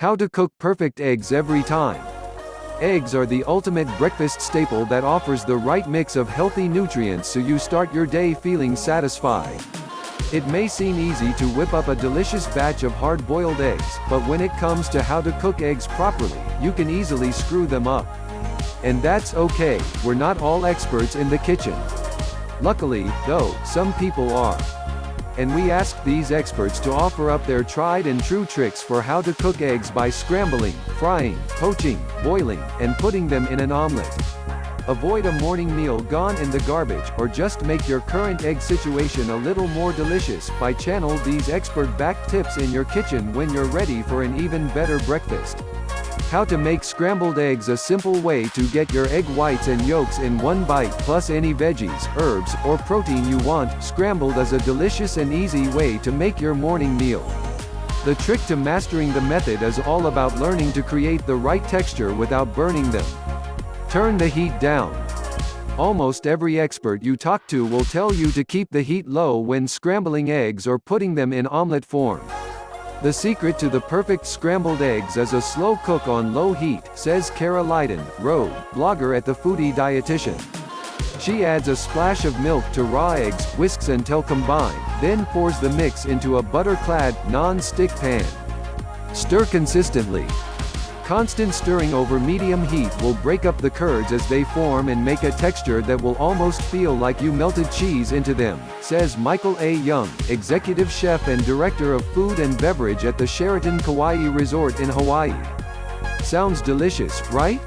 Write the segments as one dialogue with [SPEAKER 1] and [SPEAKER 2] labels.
[SPEAKER 1] How to cook perfect eggs every time. Eggs are the ultimate breakfast staple that offers the right mix of healthy nutrients so you start your day feeling satisfied. It may seem easy to whip up a delicious batch of hard-boiled eggs, but when it comes to how to cook eggs properly, you can easily screw them up. And that's okay, we're not all experts in the kitchen. Luckily, though, some people are. And we asked these experts to offer up their tried and true tricks for how to cook eggs by scrambling, frying, poaching, boiling, and putting them in an omelet. Avoid a morning meal gone in the garbage, or just make your current egg situation a little more delicious by channel these expert-backed tips in your kitchen when you're ready for an even better breakfast. How to make scrambled eggs: a simple way to get your egg whites and yolks in one bite, plus any veggies, herbs, or protein you want. Scrambled is a delicious and easy way to make your morning meal. The trick to mastering the method is all about learning to create the right texture without burning them. Turn the heat down. Almost every expert you talk to will tell you to keep the heat low when scrambling eggs or putting them in omelet form. The secret to the perfect scrambled eggs is a slow cook on low heat, says Cara Lydon, Road, blogger at The Foodie Dietitian. She adds a splash of milk to raw eggs, whisks until combined, then pours the mix into a butter-clad, non-stick pan. Stir consistently. Constant stirring over medium heat will break up the curds as they form and make a texture that will almost feel like you melted cheese into them, says Michael A. Young, executive chef and director of food and beverage at the Sheraton Kauai Resort in Hawaii. Sounds delicious, right?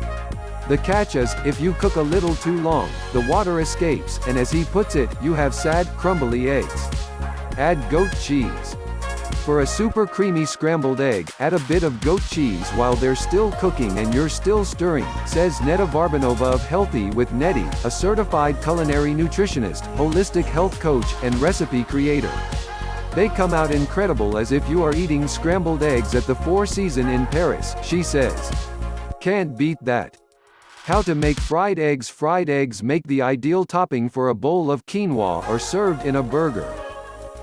[SPEAKER 1] The catch is, if you cook a little too long, the water escapes, and as he puts it, you have sad, crumbly eggs. Add goat cheese. For a super creamy scrambled egg, add a bit of goat cheese while they're still cooking and you're still stirring, says Netta Varbanova of Healthy with Nettie, a certified culinary nutritionist, holistic health coach, and recipe creator. They come out incredible as if you are eating scrambled eggs at the Four Seasons in Paris, she says. Can't beat that. How to make fried eggs. Fried eggs make the ideal topping for a bowl of quinoa or served in a burger.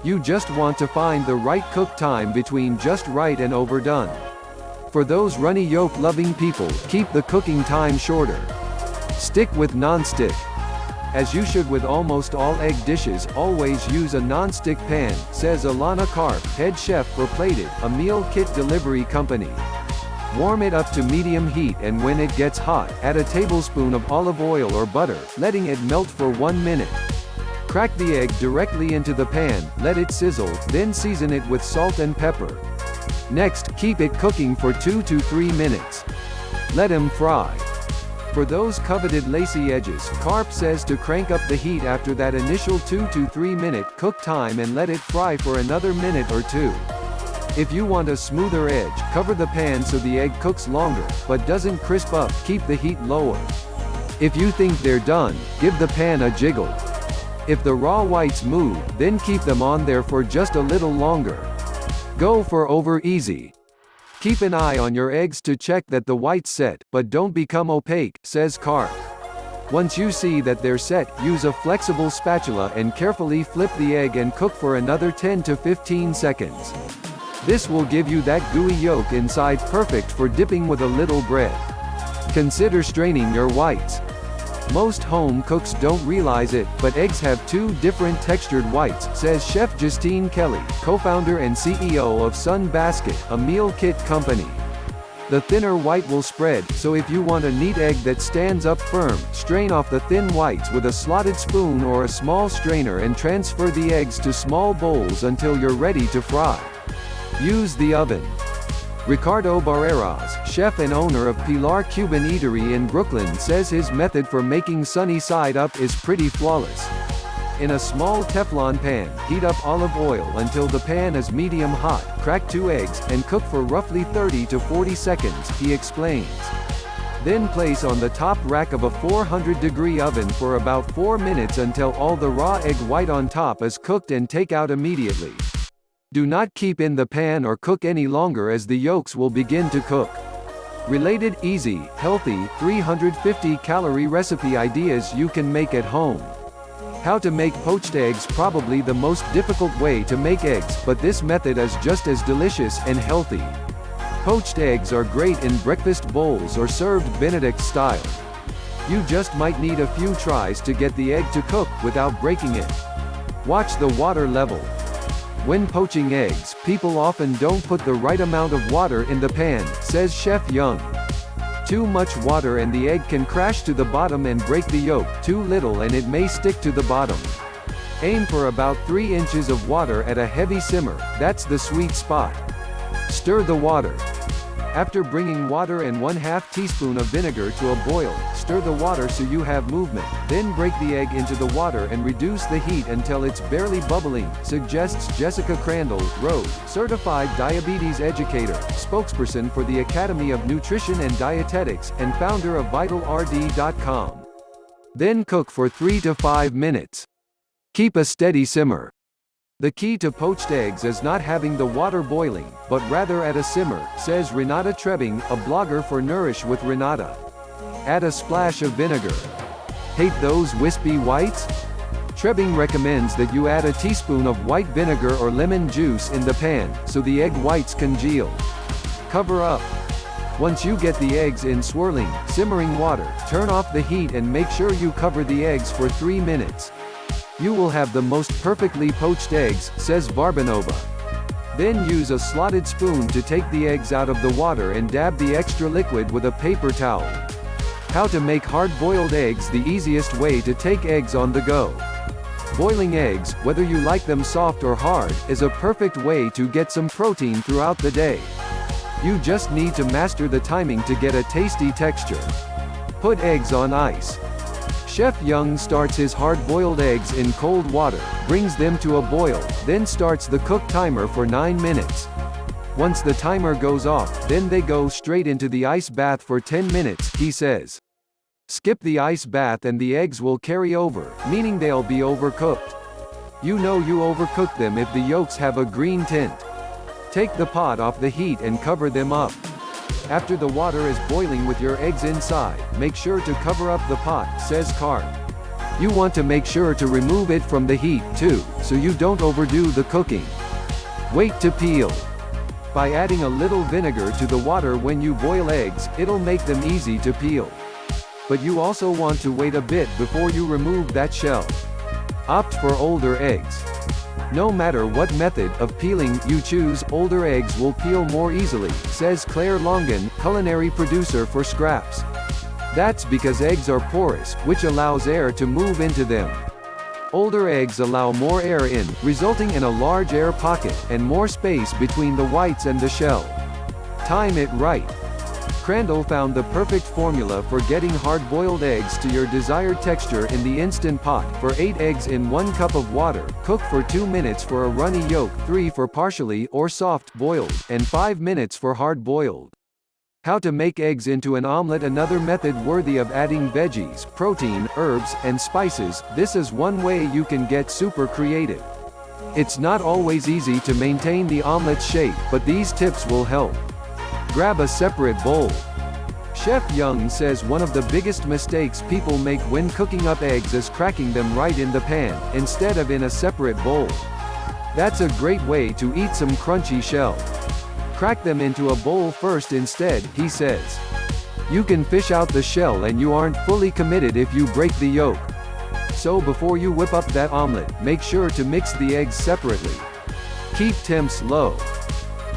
[SPEAKER 1] You just want to find the right cook time between just right and overdone. For those runny yolk-loving people, keep the cooking time shorter. Stick with non-stick. As you should with almost all egg dishes, always use a non-stick pan, says Alana Karp, head chef for Plated, a meal kit delivery company. Warm it up to medium heat and when it gets hot, add a tablespoon of olive oil or butter, letting it melt for 1 minute. Crack the egg directly into the pan, let it sizzle, then season it with salt and pepper. Next, keep it cooking for 2 to 3 minutes. Let them fry. For those coveted lacy edges, Karp says to crank up the heat after that initial 2 to 3 minute cook time and let it fry for another minute or two. If you want a smoother edge, cover the pan so the egg cooks longer, but doesn't crisp up. Keep the heat lower. If you think they're done, give the pan a jiggle. If the raw whites move, then keep them on there for just a little longer. Go for over easy. Keep an eye on your eggs to check that the whites set, but don't become opaque, says Karp. Once you see that they're set, use a flexible spatula and carefully flip the egg and cook for another 10 to 15 seconds. This will give you that gooey yolk inside, perfect for dipping with a little bread. Consider straining your whites. Most home cooks don't realize it, but eggs have two different textured whites, says Chef Justine Kelly, co-founder and CEO of Sun Basket, a meal kit company. The thinner white will spread, so if you want a neat egg that stands up firm, strain off the thin whites with a slotted spoon or a small strainer and transfer the eggs to small bowls until you're ready to fry. Use the oven. Ricardo Barreras, chef and owner of Pilar Cuban Eatery in Brooklyn, says his method for making sunny side up is pretty flawless. In a small Teflon pan, heat up olive oil until the pan is medium hot, crack 2 eggs, and cook for roughly 30 to 40 seconds, he explains. Then place on the top rack of a 400-degree oven for about 4 minutes until all the raw egg white on top is cooked and take out immediately. Do not keep in the pan or cook any longer as the yolks will begin to cook. Related, easy, healthy, 350-calorie recipe ideas you can make at home. How to make poached eggs. Probably the most difficult way to make eggs, but this method is just as delicious and healthy. Poached eggs are great in breakfast bowls or served Benedict style. You just might need a few tries to get the egg to cook without breaking it. Watch the water level. When poaching eggs, people often don't put the right amount of water in the pan, says Chef Young. Too much water and the egg can crash to the bottom and break the yolk, too little and it may stick to the bottom. Aim for about 3 inches of water at a heavy simmer, that's the sweet spot. Stir the water. After bringing water and 1/2 teaspoon of vinegar to a boil, stir the water so you have movement, then break the egg into the water and reduce the heat until it's barely bubbling, suggests Jessica Crandall, Road, certified diabetes educator, spokesperson for the Academy of Nutrition and Dietetics, and founder of VitalRD.com. Then cook for 3 to 5 minutes. Keep a steady simmer. The key to poached eggs is not having the water boiling, but rather at a simmer, says Renata Trebing, a blogger for Nourish with Renata. Add a splash of vinegar. Hate those wispy whites? Trebing recommends that you add a teaspoon of white vinegar or lemon juice in the pan, so the egg whites congeal. Cover up. Once you get the eggs in swirling, simmering water, turn off the heat and make sure you cover the eggs for 3 minutes. You will have the most perfectly poached eggs, says Barbanova. Then use a slotted spoon to take the eggs out of the water and dab the extra liquid with a paper towel. How to make hard-boiled eggs the easiest way to take eggs on the go. Boiling eggs, whether you like them soft or hard, is a perfect way to get some protein throughout the day. You just need to master the timing to get a tasty texture. Put eggs on ice. Chef Young starts his hard-boiled eggs in cold water, brings them to a boil, then starts the cook timer for 9 minutes. Once the timer goes off, then they go straight into the ice bath for 10 minutes, he says. Skip the ice bath and the eggs will carry over, meaning they'll be overcooked. You know you overcook them if the yolks have a green tint. Take the pot off the heat and cover them up. After the water is boiling with your eggs inside, make sure to cover up the pot, says Carp. You want to make sure to remove it from the heat, too, so you don't overdo the cooking. Wait to peel. By adding a little vinegar to the water when you boil eggs, it'll make them easy to peel. But you also want to wait a bit before you remove that shell. Opt for older eggs. No matter what method of peeling you choose, older eggs will peel more easily, says Claire Longan, culinary producer for Scraps. That's because eggs are porous, which allows air to move into them. Older eggs allow more air in, resulting in a large air pocket, and more space between the whites and the shell. Time it right. Crandall found the perfect formula for getting hard-boiled eggs to your desired texture in the Instant Pot. For 8 eggs in 1 cup of water, cook for 2 minutes for a runny yolk, 3 for partially or soft boiled, and 5 minutes for hard-boiled. How to make eggs into an omelet. Another method worthy of adding veggies, protein, herbs, and spices. This is one way you can get super creative. It's not always easy to maintain the omelet shape, but these tips will help. Grab a separate bowl. Chef Young says one of the biggest mistakes people make when cooking up eggs is cracking them right in the pan, instead of in a separate bowl. That's a great way to eat some crunchy shell. Crack them into a bowl first instead, he says. You can fish out the shell and you aren't fully committed if you break the yolk. So before you whip up that omelet, make sure to mix the eggs separately. Keep temps low.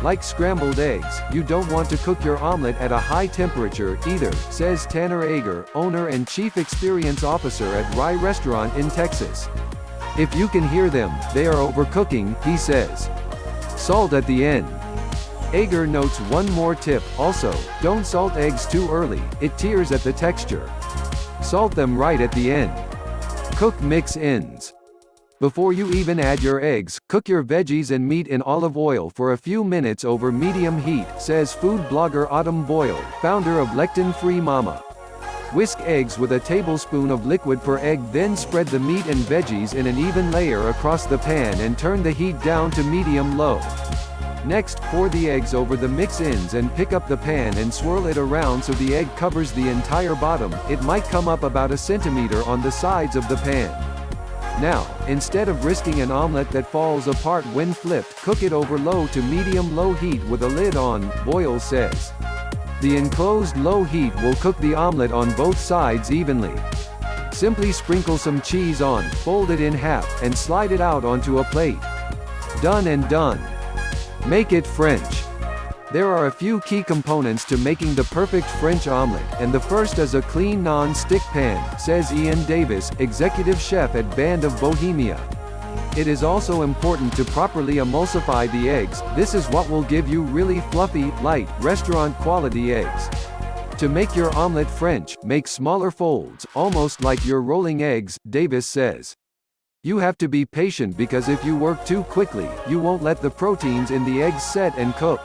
[SPEAKER 1] Like scrambled eggs, you don't want to cook your omelet at a high temperature either, says Tanner Ager, owner and chief experience officer at Rye Restaurant in Texas. If you can hear them, they are overcooking, he says. Salt at the end. Ager notes one more tip, also, don't salt eggs too early, it tears at the texture. Salt them right at the end. Cook mix ends. Before you even add your eggs, cook your veggies and meat in olive oil for a few minutes over medium heat, says food blogger Autumn Boyle, founder of Lectin-Free Mama. Whisk eggs with a tablespoon of liquid per egg, then spread the meat and veggies in an even layer across the pan and turn the heat down to medium-low. Next, pour the eggs over the mix ends and pick up the pan and swirl it around so the egg covers the entire bottom. It might come up about a centimeter on the sides of the pan. Now, instead of risking an omelet that falls apart when flipped, cook it over low to medium-low heat with a lid on, Boyle says. The enclosed low heat will cook the omelet on both sides evenly. Simply sprinkle some cheese on, fold it in half, and slide it out onto a plate. Done and done. Make it French. There are a few key components to making the perfect French omelet, and the first is a clean non-stick pan, says Ian Davis, executive chef at Band of Bohemia. It is also important to properly emulsify the eggs. This is what will give you really fluffy, light, restaurant-quality eggs. To make your omelet French, make smaller folds, almost like you're rolling eggs, Davis says. You have to be patient because if you work too quickly, you won't let the proteins in the eggs set and cook.